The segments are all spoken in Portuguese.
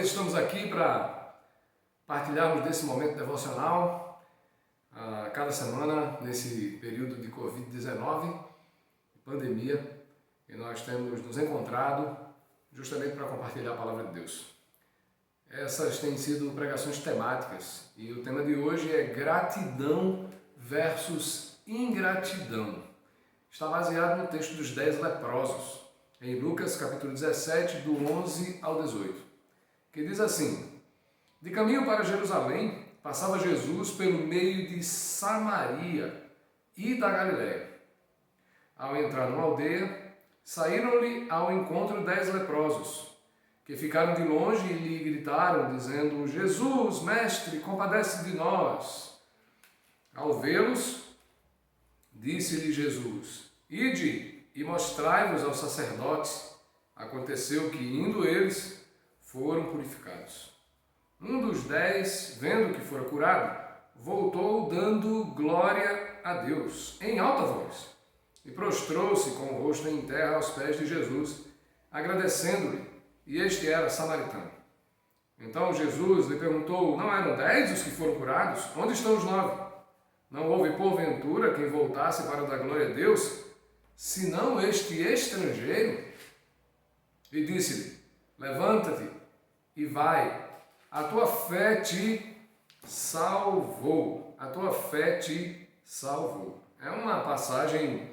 vez estamos aqui para partilharmos desse momento devocional cada semana nesse período de Covid-19, pandemia, e nós temos nos encontrado justamente para compartilhar a palavra de Deus. Essas têm sido pregações temáticas e o tema de hoje é gratidão versus ingratidão. Está baseado no texto dos 10 leprosos, em Lucas capítulo 17, do 11 ao 18, que diz assim: de caminho para Jerusalém, passava Jesus pelo meio de Samaria e da Galiléia. Ao entrar numa aldeia, saíram-lhe ao encontro 10 leprosos, que ficaram de longe e lhe gritaram, dizendo: Jesus, mestre, compadece de nós. Ao vê-los, disse-lhe Jesus: ide e mostrai-vos aos sacerdotes. Aconteceu que, indo eles, foram purificados. Um dos 10, vendo que fora curado, voltou dando glória a Deus, em alta voz, e prostrou-se com o rosto em terra aos pés de Jesus, agradecendo-lhe, e este era samaritano. Então Jesus lhe perguntou: não eram 10 os que foram curados? Onde estão os 9? Não houve porventura quem voltasse para dar glória a Deus, senão este estrangeiro? E disse-lhe: levanta-te e vai, a tua fé te salvou. A tua fé te salvou. É uma passagem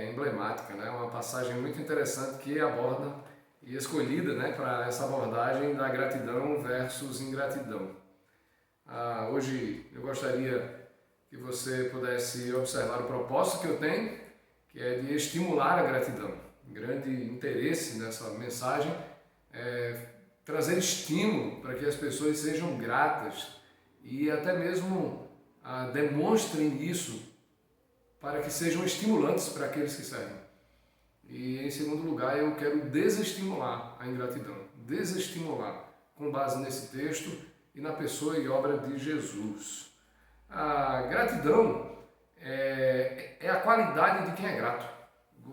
emblemática, né? Uma passagem muito interessante que aborda e escolhida, né, para essa abordagem da gratidão versus ingratidão. Hoje eu gostaria que você pudesse observar o propósito que eu tenho, que é de estimular a gratidão. Um grande interesse nessa mensagem é trazer estímulo para que as pessoas sejam gratas e até mesmo demonstrem isso para que sejam estimulantes para aqueles que servem. E em segundo lugar, eu quero desestimular a ingratidão, desestimular com base nesse texto e na pessoa e obra de Jesus. A gratidão é a qualidade de quem é grato.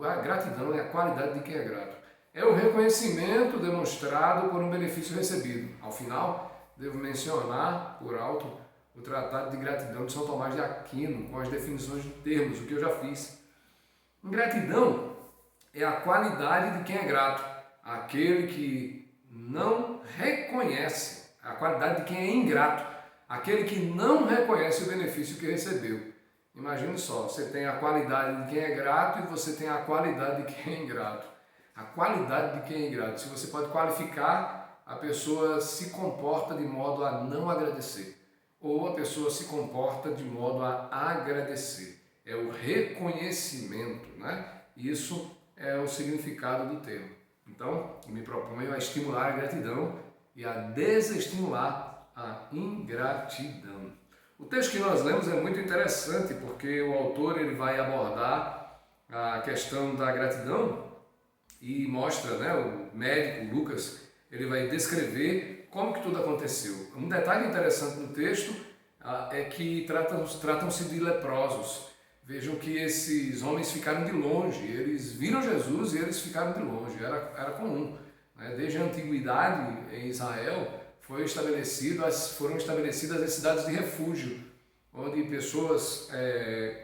A gratidão é a qualidade de quem é grato. É o reconhecimento demonstrado por um benefício recebido. Ao final, devo mencionar por alto o Tratado de Gratidão de São Tomás de Aquino, com as definições de termos, o que eu já fiz. Gratidão é a qualidade de quem é grato, aquele que não reconhece, a qualidade de quem é ingrato, aquele que não reconhece o benefício que recebeu. Imagine só, você tem a qualidade de quem é grato e você tem a qualidade de quem é ingrato. A qualidade de quem é ingrato, se você pode qualificar, a pessoa se comporta de modo a não agradecer, ou a pessoa se comporta de modo a agradecer. É o reconhecimento, né? Isso é o significado do termo. Então, eu me proponho a estimular a gratidão e a desestimular a ingratidão. O texto que nós lemos é muito interessante porque o autor ele vai abordar a questão da gratidão e mostra, né, o médico Lucas, ele vai descrever como que tudo aconteceu. Um detalhe interessante no texto é que tratam-se de leprosos. Vejam que esses homens ficaram de longe, eles viram Jesus e eles ficaram de longe, era comum. Né? Desde a antiguidade em Israel foram estabelecidas as cidades de refúgio, onde pessoas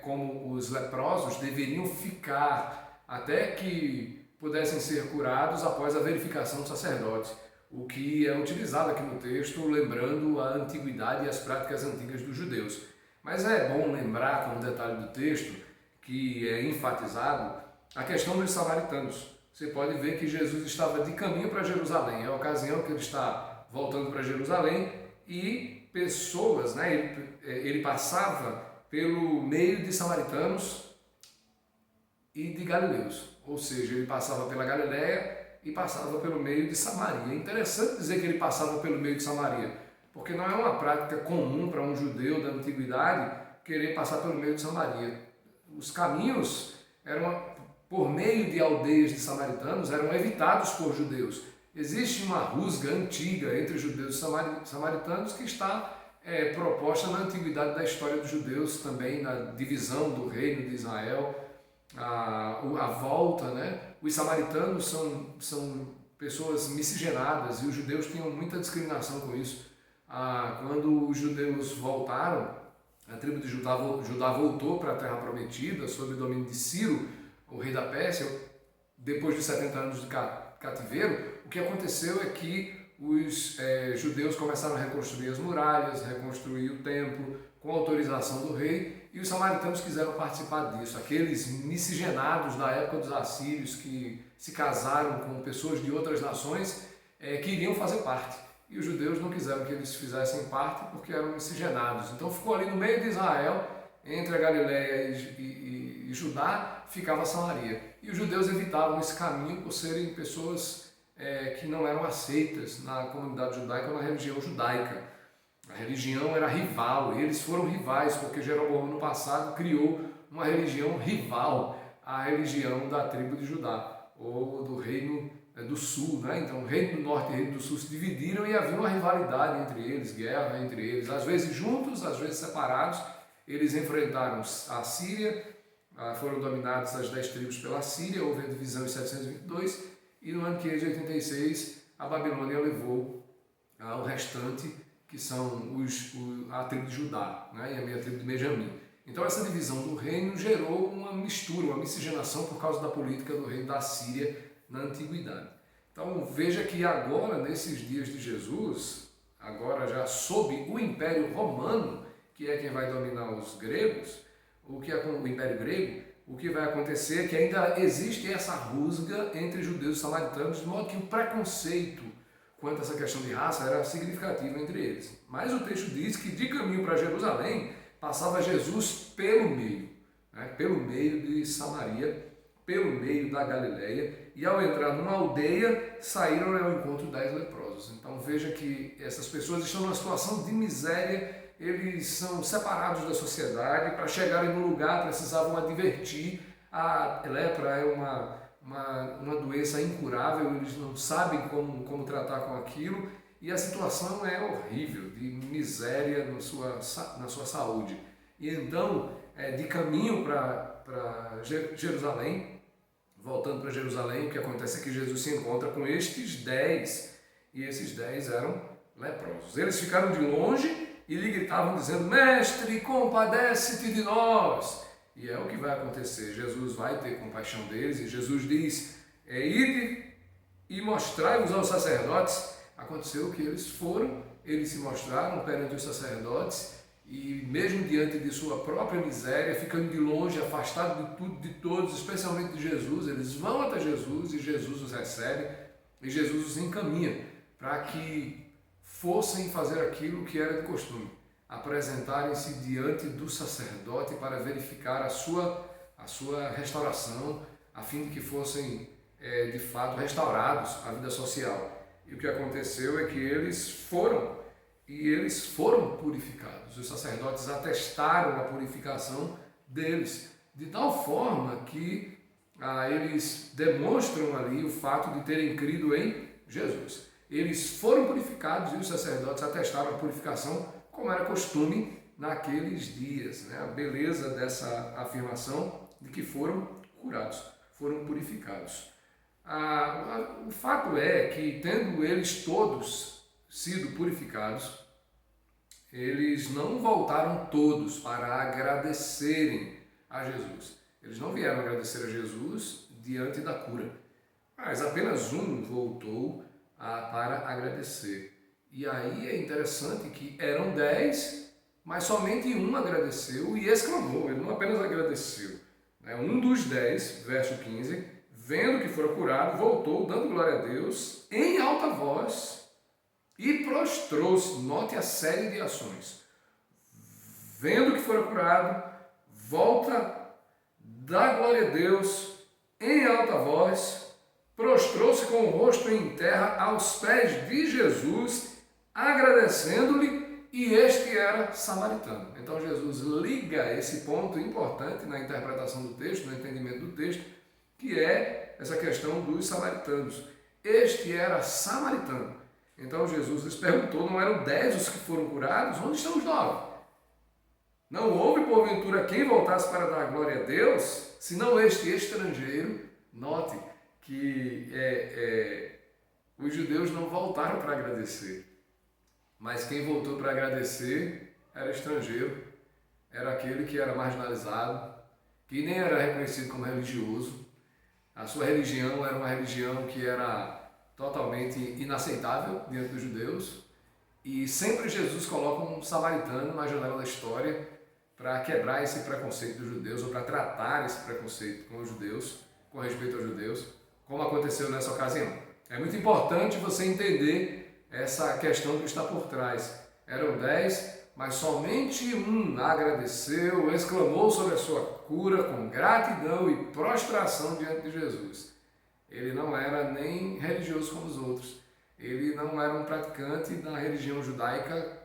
como os leprosos deveriam ficar até que pudessem ser curados após a verificação do sacerdote, o que é utilizado aqui no texto, lembrando a antiguidade e as práticas antigas dos judeus. Mas é bom lembrar, como detalhe do texto, que é enfatizado a questão dos samaritanos. Você pode ver que Jesus estava de caminho para Jerusalém, é a ocasião que ele está voltando para Jerusalém e pessoas, né, ele passava pelo meio de samaritanos e de galileus, ou seja, ele passava pela Galiléia e passava pelo meio de Samaria. É interessante dizer que ele passava pelo meio de Samaria, porque não é uma prática comum para um judeu da antiguidade querer passar pelo meio de Samaria. Os caminhos por meio de aldeias de samaritanos eram evitados por judeus. Existe uma rusga antiga entre judeus e samaritanos que está proposta na antiguidade da história dos judeus, também na divisão do reino de Israel, a volta, né? Os samaritanos são pessoas miscigenadas, e os judeus tinham muita discriminação com isso. Quando os judeus voltaram, a tribo de Judá voltou para a Terra Prometida, sob o domínio de Ciro, o rei da Pérsia, depois de 70 anos de cativeiro. O que aconteceu é que os judeus começaram a reconstruir as muralhas, reconstruir o templo, com autorização do rei, e os samaritanos quiseram participar disso. Aqueles miscigenados da época dos assírios que se casaram com pessoas de outras nações queriam fazer parte. E os judeus não quiseram que eles fizessem parte porque eram miscigenados. Então ficou ali no meio de Israel, entre a Galileia e Judá, ficava Samaria. E os judeus evitavam esse caminho por serem pessoas que não eram aceitas na comunidade judaica ou na religião judaica. A religião era rival, eles foram rivais, porque Jeroboão no passado criou uma religião rival à religião da tribo de Judá, ou do reino do sul, né? Então o reino do norte e o reino do sul se dividiram e havia uma rivalidade entre eles, guerra entre eles, às vezes juntos, às vezes separados. Eles enfrentaram a Síria, foram dominados as 10 tribos pela Síria, houve a divisão em 722, e no ano 586 a Babilônia levou o restante, que são a tribo de Judá, né, e a minha tribo de Benjamim. Então essa divisão do reino gerou uma mistura, uma miscigenação por causa da política do reino da Síria na antiguidade. Então veja que agora, nesses dias de Jesus, agora já sob o Império Romano, que é quem vai dominar os gregos, o Império Grego, o que vai acontecer é que ainda existe essa rusga entre judeus e samaritanos, de modo que o preconceito quanto a essa questão de raça era significativo entre eles. Mas o texto diz que de caminho para Jerusalém passava Jesus pelo meio, né? Pelo meio de Samaria, pelo meio da Galileia, e ao entrar numa aldeia saíram ao encontro de 10 leprosos. Então veja que essas pessoas estão numa situação de miséria, eles são separados da sociedade. Para chegarem no lugar precisavam advertir: a lepra é uma doença incurável, eles não sabem como tratar com aquilo, e a situação é horrível, de miséria na sua saúde. E então, de caminho para Jerusalém, voltando para Jerusalém, o que acontece é que Jesus se encontra com estes 10, e esses 10 eram leprosos. Eles ficaram de longe e lhe gritavam dizendo: Mestre, compadece-te de nós. E é o que vai acontecer. Jesus vai ter compaixão deles, e Jesus diz: ide e mostrai-vos aos sacerdotes. Aconteceu que eles se mostraram perante os sacerdotes, e mesmo diante de sua própria miséria, ficando de longe, afastado de tudo, de todos, especialmente de Jesus, eles vão até Jesus e Jesus os recebe, e Jesus os encaminha para que fossem fazer aquilo que era de costume: apresentarem-se diante do sacerdote para verificar a sua restauração, a fim de que fossem de fato restaurados à vida social. E o que aconteceu é que eles foram purificados. Os sacerdotes atestaram a purificação deles, de tal forma que eles demonstram ali o fato de terem crido em Jesus. Eles foram purificados e os sacerdotes atestaram a purificação, como era costume naqueles dias, né? A beleza dessa afirmação de que foram curados, foram purificados. O fato é que, tendo eles todos sido purificados, eles não voltaram todos para agradecerem a Jesus. Eles não vieram agradecer a Jesus diante da cura, mas apenas um voltou para agradecer. E aí é interessante que eram 10, mas somente um agradeceu e exclamou. Ele não apenas agradeceu. Um dos 10, verso 15, vendo que fora curado, voltou, dando glória a Deus, em alta voz, e prostrou-se. Note a série de ações. Vendo que fora curado, volta, dá glória a Deus, em alta voz, prostrou-se com o rosto em terra aos pés de Jesus, agradecendo-lhe, e este era samaritano. Então Jesus liga esse ponto importante na interpretação do texto, no entendimento do texto, que é essa questão dos samaritanos. Este era samaritano. Então Jesus lhes perguntou: não eram 10 os que foram curados? Onde estão os 9? Não houve porventura quem voltasse para dar glória a Deus, senão este estrangeiro? Note que os judeus não voltaram para agradecer. Mas quem voltou para agradecer era estrangeiro, era aquele que era marginalizado, que nem era reconhecido como religioso. A sua religião era uma religião que era totalmente inaceitável diante dos judeus. E sempre Jesus coloca um samaritano na janela da história para quebrar esse preconceito dos judeus, ou para tratar esse preconceito com os judeus, com respeito aos judeus, como aconteceu nessa ocasião. É muito importante você entender essa questão que está por trás. Eram 10, mas somente um agradeceu, exclamou sobre a sua cura com gratidão e prostração diante de Jesus. Ele não era nem religioso como os outros. Ele não era um praticante da religião judaica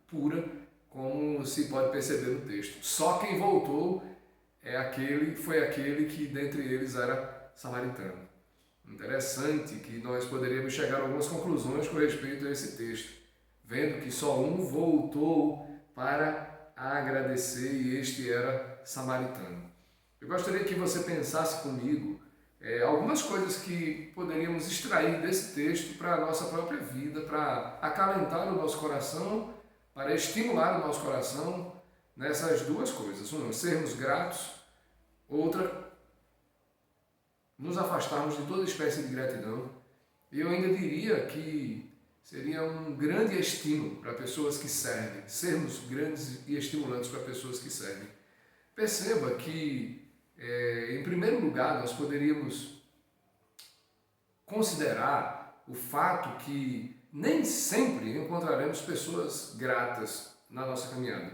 pura, como se pode perceber no texto. Só quem voltou foi aquele que dentre eles era samaritano. Interessante que nós poderíamos chegar a algumas conclusões com respeito a esse texto, vendo que só um voltou para agradecer e este era samaritano. Eu gostaria que você pensasse comigo algumas coisas que poderíamos extrair desse texto para a nossa própria vida, para acalentar o nosso coração, para estimular o nosso coração nessas duas coisas. Uma, sermos gratos. Outra, nos afastarmos de toda espécie de gratidão. E eu ainda diria que seria um grande estímulo para pessoas que servem, sermos grandes e estimulantes para pessoas que servem. Perceba que, em primeiro lugar, nós poderíamos considerar o fato que nem sempre encontraremos pessoas gratas na nossa caminhada.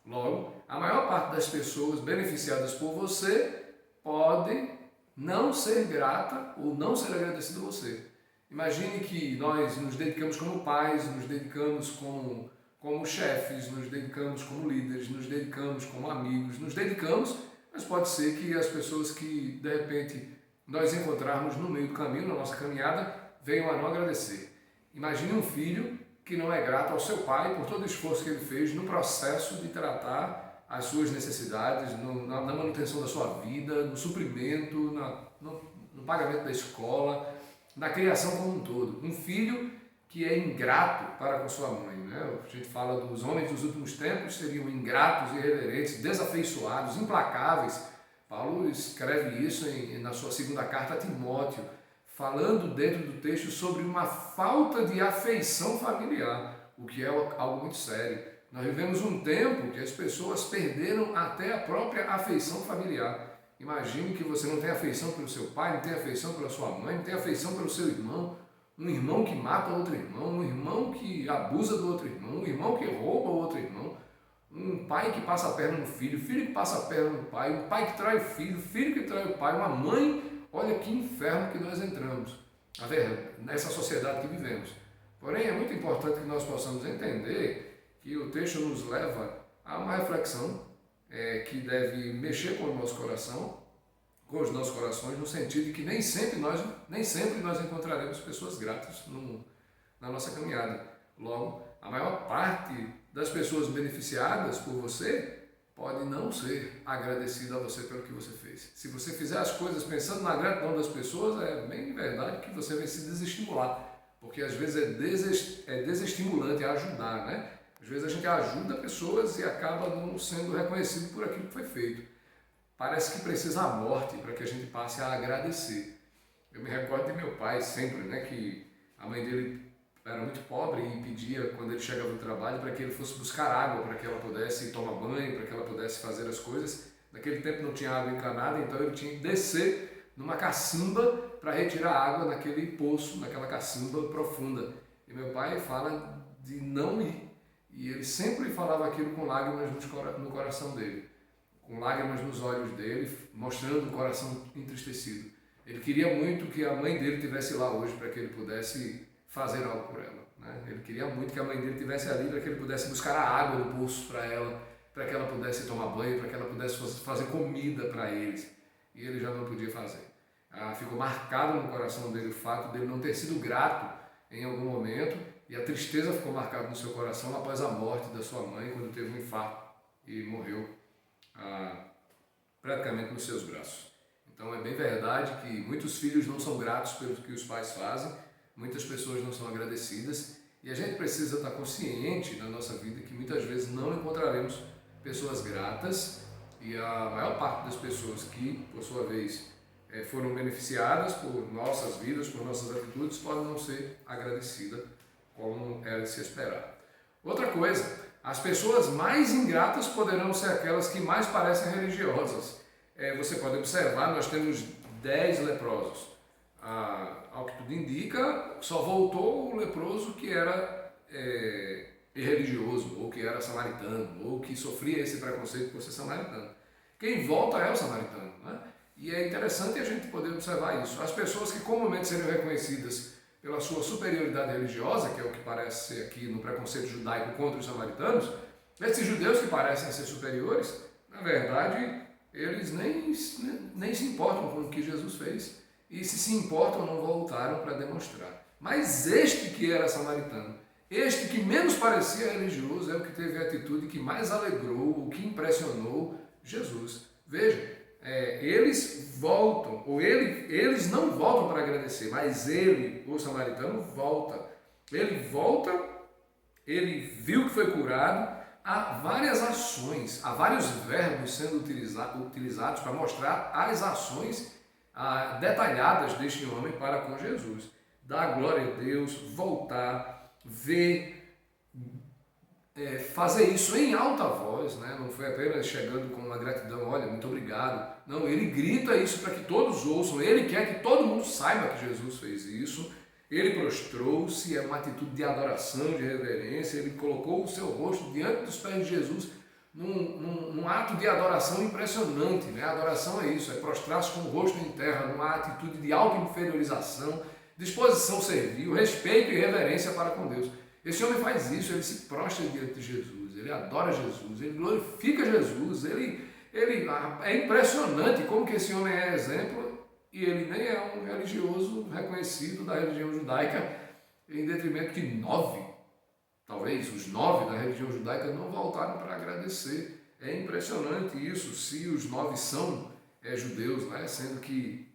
Logo, a maior parte das pessoas beneficiadas por você pode não ser grata ou não ser agradecida a você. Imagine que nós nos dedicamos como pais, nos dedicamos como chefes, nos dedicamos como líderes, nos dedicamos como amigos, nos dedicamos, mas pode ser que as pessoas que de repente nós encontrarmos no meio do caminho, na nossa caminhada, venham a não agradecer. Imagine um filho que não é grato ao seu pai por todo o esforço que ele fez no processo de tratar as suas necessidades, na manutenção da sua vida, no suprimento, no pagamento da escola, na criação como um todo. Um filho que é ingrato para com sua mãe. Né? A gente fala dos homens dos últimos tempos, seriam ingratos, irreverentes, desafeiçoados, implacáveis. Paulo escreve isso na sua segunda carta a Timóteo, falando dentro do texto sobre uma falta de afeição familiar, o que é algo muito sério. Nós vivemos um tempo que as pessoas perderam até a própria afeição familiar. Imagine que você não tem afeição pelo seu pai, não tem afeição pela sua mãe, não tem afeição pelo seu irmão, um irmão que mata outro irmão, um irmão que abusa do outro irmão, um irmão que rouba o outro irmão, um pai que passa a perna no filho, filho que passa a perna no pai, um pai que trai o filho, filho que trai o pai, uma mãe. Olha que inferno que nós entramos nessa sociedade que vivemos. Porém, é muito importante que nós possamos entender que o texto nos leva a uma reflexão que deve mexer com o nosso coração, com os nossos corações, no sentido de que nem sempre nós encontraremos pessoas gratas na nossa caminhada. Logo, a maior parte das pessoas beneficiadas por você pode não ser agradecida a você pelo que você fez. Se você fizer as coisas pensando na gratidão das pessoas, é bem verdade que você vai se desestimular, porque às vezes é desestimulante ajudar, né? Às vezes a gente ajuda pessoas e acaba não sendo reconhecido por aquilo que foi feito. Parece que precisa a morte para que a gente passe a agradecer. Eu me recordo de meu pai sempre, né, que a mãe dele era muito pobre e pedia, quando ele chegava do trabalho, para que ele fosse buscar água, para que ela pudesse tomar banho, para que ela pudesse fazer as coisas. Naquele tempo não tinha água encanada, então ele tinha que descer numa cacimba para retirar água naquele poço, naquela cacimba profunda. E meu pai fala de não ir. E ele sempre falava aquilo com lágrimas no coração dele, com lágrimas nos olhos dele, mostrando um coração entristecido. Ele queria muito que a mãe dele estivesse lá hoje para que ele pudesse fazer algo por ela. Né? Ele queria muito que a mãe dele estivesse ali para que ele pudesse buscar a água no poço para ela, para que ela pudesse tomar banho, para que ela pudesse fazer comida para eles. E ele já não podia fazer. Ficou marcado no coração dele o fato dele não ter sido grato em algum momento, e a tristeza ficou marcada no seu coração após a morte da sua mãe, quando teve um infarto e morreu praticamente nos seus braços. Então é bem verdade que muitos filhos não são gratos pelo que os pais fazem, muitas pessoas não são agradecidas e a gente precisa estar consciente na nossa vida que muitas vezes não encontraremos pessoas gratas e a maior parte das pessoas que, por sua vez, foram beneficiadas por nossas vidas, por nossas atitudes, pode não ser agradecida como era de se esperar. Outra coisa, as pessoas mais ingratas poderão ser aquelas que mais parecem religiosas. Você pode observar, nós temos 10 leprosos. Ao que tudo indica, só voltou o leproso que era irreligioso, ou que era samaritano, ou que sofria esse preconceito por ser samaritano. Quem volta é o samaritano, né? E é interessante a gente poder observar isso. As pessoas que comumente seriam reconhecidas pela sua superioridade religiosa, que é o que parece ser aqui no preconceito judaico contra os samaritanos, esses judeus que parecem ser superiores, na verdade, eles nem se importam com o que Jesus fez, e se importam, não voltaram para demonstrar. Mas este que era samaritano, este que menos parecia religioso, é o que teve a atitude que mais alegrou, o que impressionou Jesus. Veja, eles voltam, ou eles não voltam para agradecer, mas ele, o samaritano, volta. Ele volta, ele viu que foi curado. Há várias ações, há vários verbos sendo utilizados para mostrar as ações detalhadas deste homem para com Jesus. Dar glória a Deus, voltar, ver, fazer isso em alta voz, né? Não foi apenas chegando com uma gratidão, olha, muito obrigado. Não, ele grita isso para que todos ouçam, ele quer que todo mundo saiba que Jesus fez isso. Ele prostrou-se, é uma atitude de adoração, de reverência, ele colocou o seu rosto diante dos pés de Jesus num ato de adoração impressionante, né? A adoração é isso, é prostrar-se com o rosto em terra, numa atitude de auto-inferiorização, disposição servil, respeito e reverência para com Deus. Esse homem faz isso, ele se prostra diante de Jesus, ele adora Jesus, ele glorifica Jesus, é impressionante como que esse homem é exemplo e ele nem é um religioso reconhecido da religião judaica, em detrimento que 9, talvez os 9 da religião judaica não voltaram para agradecer. É impressionante isso, se os 9 são judeus, né? Sendo que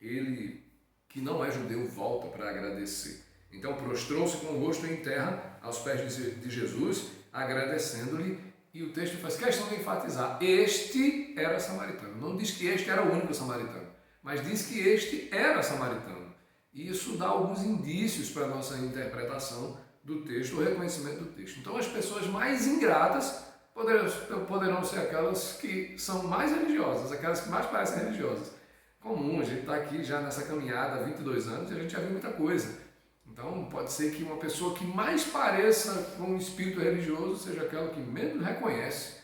ele, que não é judeu, volta para agradecer. Então prostrou-se com o rosto em terra aos pés de Jesus, agradecendo-lhe, e o texto faz questão de enfatizar, este era samaritano. Não diz que este era o único samaritano, mas diz que este era samaritano. E isso dá alguns indícios para a nossa interpretação do texto, o reconhecimento do texto. Então as pessoas mais ingratas poderão ser aquelas que são mais religiosas, aquelas que mais parecem religiosas. Comum, a gente está aqui já nessa caminhada há 22 anos e a gente já viu muita coisa. Então pode ser que uma pessoa que mais pareça com um espírito religioso seja aquela que menos reconhece,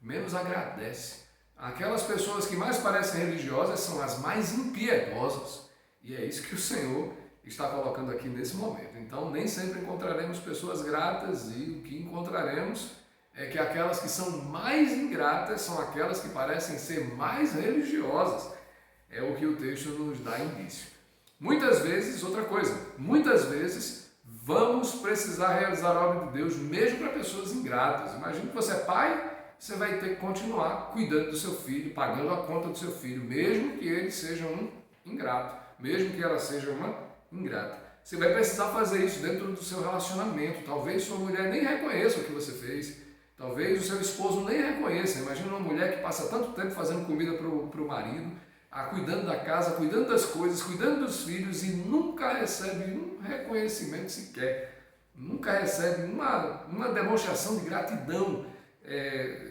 menos agradece. Aquelas pessoas que mais parecem religiosas são as mais impiedosas. E é isso que o Senhor está colocando aqui nesse momento. Então nem sempre encontraremos pessoas gratas, e o que encontraremos é que aquelas que são mais ingratas são aquelas que parecem ser mais religiosas. É o que o texto nos dá indício. Muitas vezes, outra coisa, muitas vezes vamos precisar realizar a obra de Deus mesmo para pessoas ingratas. Imagina que você é pai, você vai ter que continuar cuidando do seu filho, pagando a conta do seu filho, mesmo que ele seja um ingrato, mesmo que ela seja uma ingrata. Você vai precisar fazer isso dentro do seu relacionamento. Talvez sua mulher nem reconheça o que você fez, talvez o seu esposo nem reconheça. Imagina uma mulher que passa tanto tempo fazendo comida para o marido, cuidando da casa, cuidando das coisas, cuidando dos filhos e nunca recebe um reconhecimento sequer, nunca recebe uma demonstração de gratidão,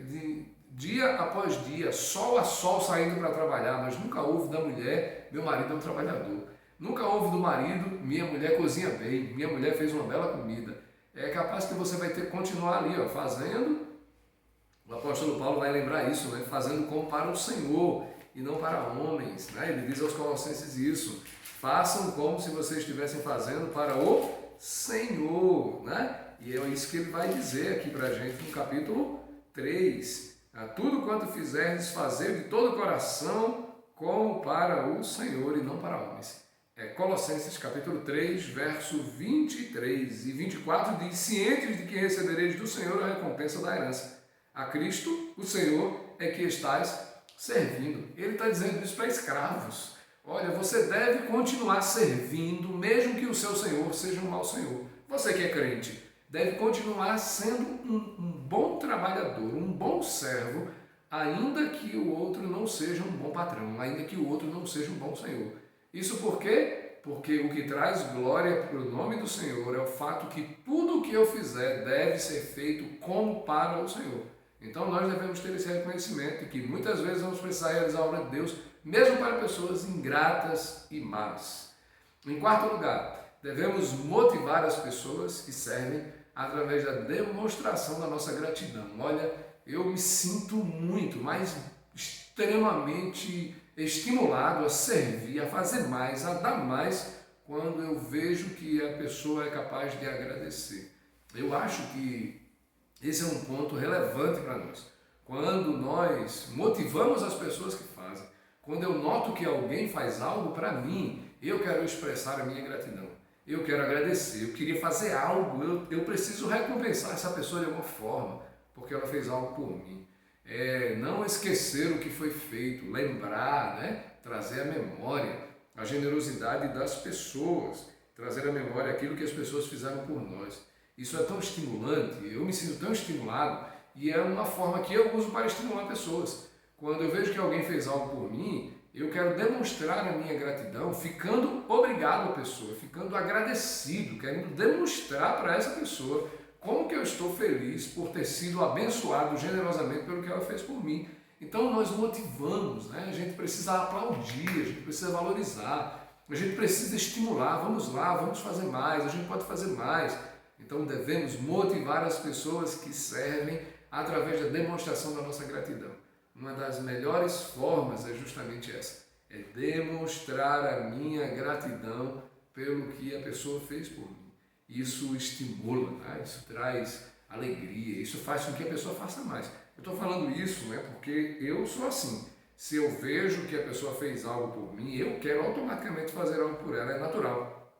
de dia após dia, sol a sol saindo para trabalhar, mas nunca ouve da mulher, meu marido é um trabalhador, nunca ouve do marido, minha mulher cozinha bem, minha mulher fez uma bela comida. É capaz que você vai ter que continuar ali, fazendo, o apóstolo Paulo vai lembrar isso, né? Fazendo como para o Senhor e não para homens, né? Ele diz aos Colossenses isso, façam como se vocês estivessem fazendo para o Senhor, né? E é isso que ele vai dizer aqui para a gente no capítulo 3, tudo quanto fizerdes, fazer de todo o coração como para o Senhor e não para homens. Colossenses capítulo 3, verso 23 e 24 diz, cientes de que recebereis do Senhor a recompensa da herança. A Cristo, o Senhor, é que estais servindo. Ele está dizendo isso para escravos. Olha, você deve continuar servindo, mesmo que o seu Senhor seja um mau Senhor. Você que é crente, deve continuar sendo um bom trabalhador, um bom servo, ainda que o outro não seja um bom patrão, ainda que o outro não seja um bom Senhor. Isso por quê? Porque o que traz glória para o nome do Senhor é o fato que tudo o que eu fizer deve ser feito como para o Senhor. Então nós devemos ter esse reconhecimento de que muitas vezes vamos precisar realizar a obra de Deus, mesmo para pessoas ingratas e más. Em quarto lugar, devemos motivar as pessoas que servem através da demonstração da nossa gratidão. Olha, eu me sinto muito, mas extremamente estimulado a servir, a fazer mais, a dar mais, quando eu vejo que a pessoa é capaz de agradecer. Eu acho que esse é um ponto relevante para nós. Quando nós motivamos as pessoas que fazem, quando eu noto que alguém faz algo para mim, eu quero expressar a minha gratidão. Eu quero agradecer, eu queria fazer algo, eu preciso recompensar essa pessoa de alguma forma, porque ela fez algo por mim. Não esquecer o que foi feito, lembrar, trazer à memória a generosidade das pessoas, trazer à memória aquilo que as pessoas fizeram por nós. Isso é tão estimulante, eu me sinto tão estimulado e é uma forma que eu uso para estimular pessoas. Quando eu vejo que alguém fez algo por mim, eu quero demonstrar a minha gratidão, ficando obrigado à pessoa, ficando agradecido, querendo demonstrar para essa pessoa como que eu estou feliz por ter sido abençoado generosamente pelo que ela fez por mim. Então nós motivamos, a gente precisa aplaudir, a gente precisa valorizar, a gente precisa estimular, vamos lá, vamos fazer mais, a gente pode fazer mais. Então devemos motivar as pessoas que servem através da demonstração da nossa gratidão. Uma das melhores formas é justamente essa, é demonstrar a minha gratidão pelo que a pessoa fez por mim. Isso estimula, isso traz alegria, isso faz com que a pessoa faça mais. Eu estou falando isso porque eu sou assim. Se eu vejo que a pessoa fez algo por mim, eu quero automaticamente fazer algo por ela, é natural.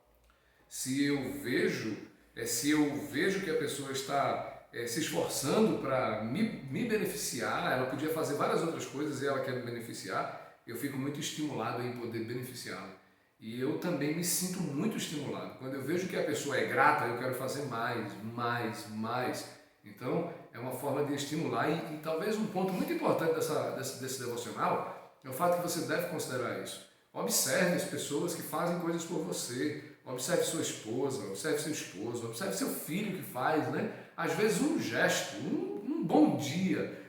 Se eu vejo que a pessoa está se esforçando para me beneficiar, ela podia fazer várias outras coisas e ela quer me beneficiar, eu fico muito estimulado em poder beneficiá-la. E eu também me sinto muito estimulado. Quando eu vejo que a pessoa é grata, eu quero fazer mais. Então, é uma forma de estimular e talvez um ponto muito importante desse devocional é o fato que você deve considerar isso. Observe as pessoas que fazem coisas por você. Observe sua esposa, observe seu esposo, observe seu filho que faz, Às vezes um gesto, um bom dia,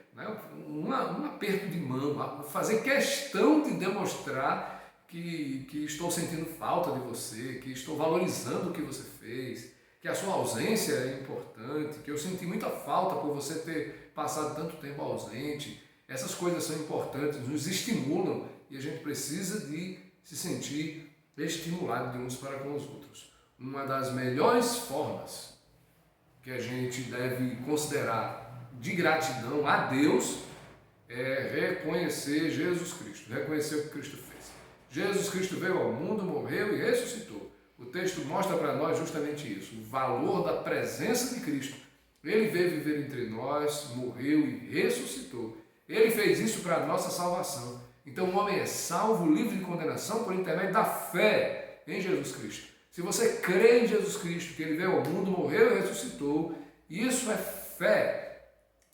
um aperto de mão, fazer questão de demonstrar que estou sentindo falta de você, que estou valorizando o que você fez, que a sua ausência é importante, que eu senti muita falta por você ter passado tanto tempo ausente. Essas coisas são importantes, nos estimulam e a gente precisa de se sentir estimulado de uns para com os outros. Uma das melhores formas que a gente deve considerar de gratidão a Deus é reconhecer Jesus Cristo, reconhecer o que Cristo fez. Jesus Cristo veio ao mundo, morreu e ressuscitou. O texto mostra para nós justamente isso, o valor da presença de Cristo. Ele veio viver entre nós, morreu e ressuscitou. Ele fez isso para a nossa salvação. Então o homem é salvo, livre de condenação por intermédio da fé em Jesus Cristo. Se você crê em Jesus Cristo, que ele veio ao mundo, morreu e ressuscitou, isso é fé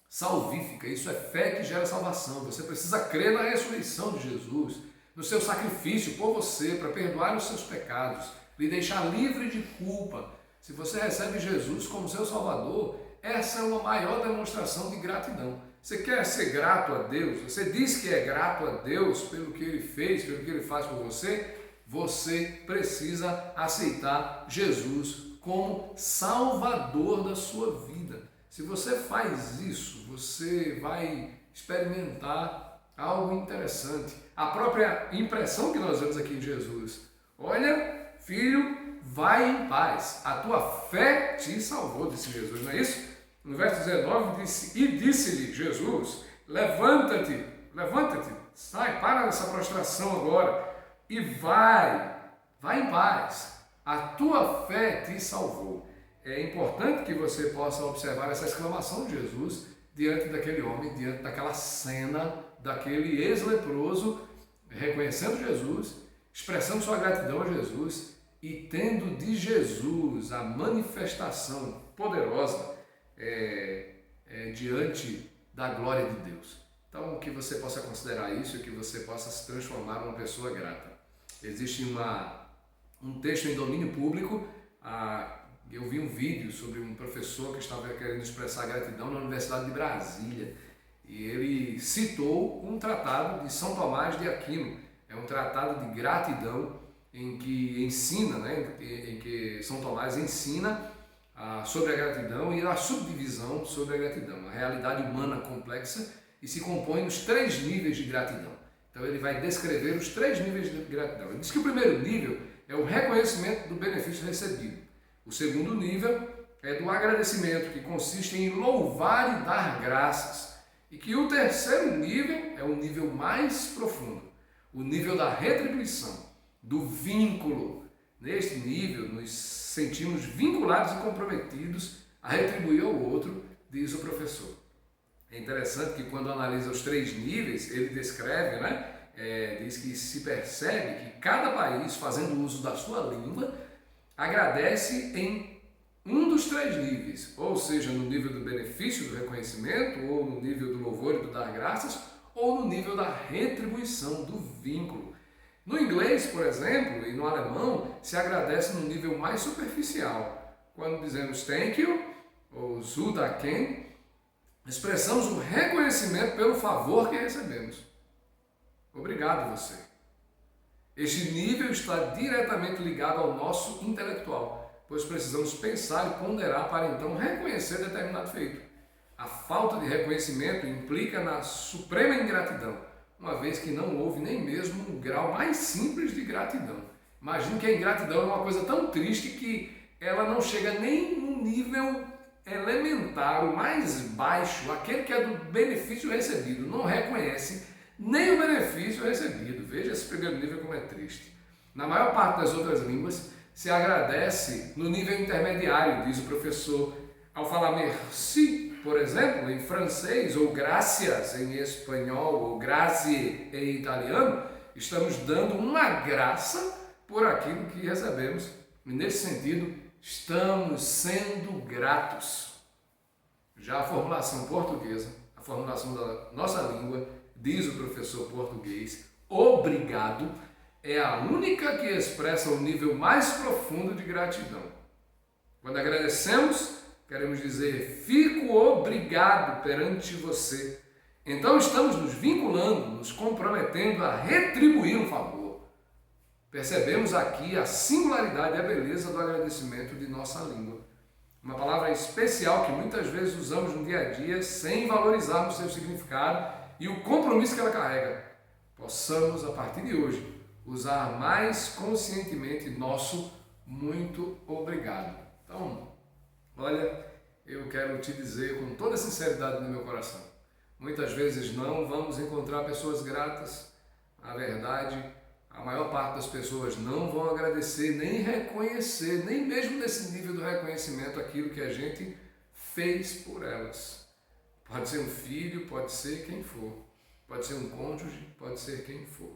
salvífica, isso é fé que gera salvação. Você precisa crer na ressurreição de Jesus, no seu sacrifício por você, para perdoar os seus pecados, lhe deixar livre de culpa. Se você recebe Jesus como seu Salvador, essa é uma maior demonstração de gratidão. Você quer ser grato a Deus? Você diz que é grato a Deus pelo que Ele fez, pelo que Ele faz por você? Você precisa aceitar Jesus como Salvador da sua vida. Se você faz isso, você vai experimentar algo interessante. A própria impressão que nós vemos aqui em Jesus. Olha, filho, vai em paz. A tua fé te salvou, disse Jesus, não é isso? No verso 19 disse-lhe Jesus, levanta-te, sai, para dessa prostração agora e vai em paz. A tua fé te salvou. É importante que você possa observar essa exclamação de Jesus diante daquele homem, diante daquela cena, daquele ex-leproso, reconhecendo Jesus expressando sua gratidão a Jesus e tendo de Jesus a manifestação poderosa diante da glória de Deus. Então, que você possa considerar isso e que você possa se transformar numa pessoa grata. Existe um texto em domínio público, eu vi um vídeo sobre um professor que estava querendo expressar gratidão na Universidade de Brasília e ele citou um tratado de São Tomás de Aquino. É um tratado de gratidão em que ensina, em que São Tomás ensina sobre a gratidão e a subdivisão sobre a gratidão, a realidade humana complexa, e se compõe nos 3 níveis de gratidão. Então ele vai descrever os 3 níveis de gratidão. Ele diz que o primeiro nível é o reconhecimento do benefício recebido. O segundo nível é do agradecimento, que consiste em louvar e dar graças. E que o terceiro nível é o nível mais profundo, o nível da retribuição, do vínculo. Neste nível, nos sentimos vinculados e comprometidos a retribuir ao outro, diz o professor. É interessante que quando analisa os 3 níveis, ele descreve, diz que se percebe que cada país, fazendo uso da sua língua, agradece em um dos 3 níveis, ou seja, no nível do benefício, do reconhecimento, ou no nível do louvor e do dar graças, ou no nível da retribuição, do vínculo. No inglês, por exemplo, e no alemão, se agradece no nível mais superficial. Quando dizemos thank you, ou zu danken, expressamos o reconhecimento pelo favor que recebemos. Obrigado você. Este nível está diretamente ligado ao nosso intelectual, pois precisamos pensar e ponderar para então reconhecer determinado feito. A falta de reconhecimento implica na suprema ingratidão, uma vez que não houve nem mesmo um grau mais simples de gratidão. Imagine que a ingratidão é uma coisa tão triste que ela não chega nem no nível elementar, o mais baixo, aquele que é do benefício recebido, não reconhece nem o benefício recebido. Veja esse primeiro nível como é triste. Na maior parte das outras línguas, se agradece no nível intermediário, diz o professor. Ao falar merci, por exemplo, em francês, ou gracias em espanhol, ou grazie em italiano, estamos dando uma graça por aquilo que recebemos. E nesse sentido, estamos sendo gratos. Já a formulação portuguesa, a formulação da nossa língua, diz o professor português, obrigado, é a única que expressa o nível mais profundo de gratidão. Quando agradecemos, queremos dizer, fico obrigado perante você. Então estamos nos vinculando, nos comprometendo a retribuir um favor. Percebemos aqui a singularidade e a beleza do agradecimento de nossa língua. Uma palavra especial que muitas vezes usamos no dia a dia sem valorizarmos seu significado e o compromisso que ela carrega. Possamos, a partir de hoje, usar mais conscientemente nosso muito obrigado. Então, olha, eu quero te dizer com toda a sinceridade no meu coração, muitas vezes não vamos encontrar pessoas gratas. Na verdade, a maior parte das pessoas não vão agradecer, nem reconhecer, nem mesmo nesse nível do reconhecimento, aquilo que a gente fez por elas. Pode ser um filho, pode ser quem for. Pode ser um cônjuge, pode ser quem for.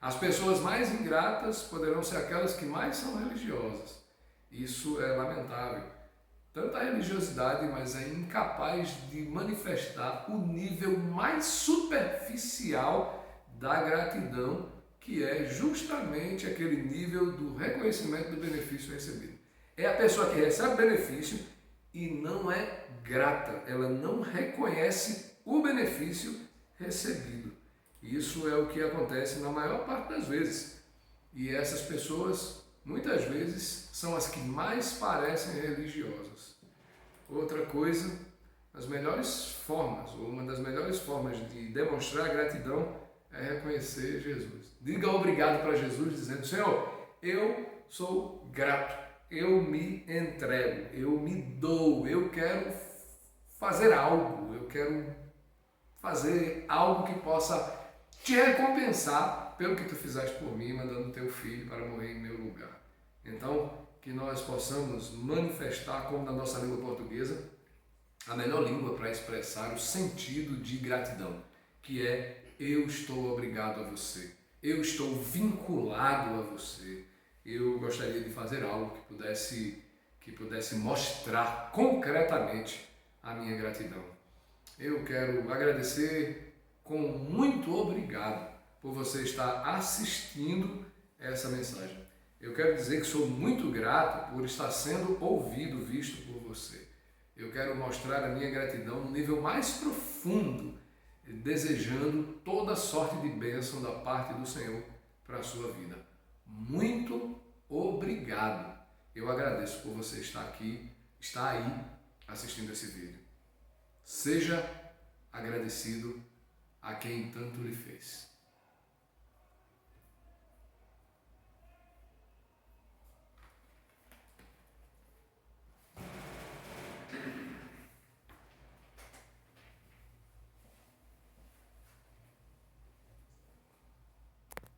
As pessoas mais ingratas poderão ser aquelas que mais são religiosas. Isso é lamentável. Tanta religiosidade, mas é incapaz de manifestar o nível mais superficial da gratidão, que é justamente aquele nível do reconhecimento do benefício recebido. É a pessoa que recebe benefício e não é grata, ela não reconhece o benefício recebido. Isso é o que acontece na maior parte das vezes. E essas pessoas, muitas vezes, são as que mais parecem religiosas. Outra coisa, as melhores formas, ou uma das melhores formas de demonstrar gratidão é reconhecer Jesus. Diga obrigado para Jesus, dizendo, Senhor, eu sou grato, eu me entrego, eu me dou, eu quero fazer algo, eu quero fazer algo que possa te recompensar pelo que tu fizeste por mim, mandando teu filho para morrer em meu lugar. Então, que nós possamos manifestar, como na nossa língua portuguesa, a melhor língua para expressar o sentido de gratidão, que é eu estou obrigado a você. eu estou vinculado a você. Eu gostaria de fazer algo que pudesse mostrar concretamente a minha gratidão. Eu quero agradecer com muito obrigado por você estar assistindo essa mensagem. Eu quero dizer que sou muito grato por estar sendo ouvido, visto por você. Eu quero mostrar a minha gratidão no nível mais profundo, desejando toda sorte de bênção da parte do Senhor para a sua vida. Muito obrigado. Eu agradeço por você estar aqui, estar aí assistindo esse vídeo. Seja agradecido a quem tanto lhe fez.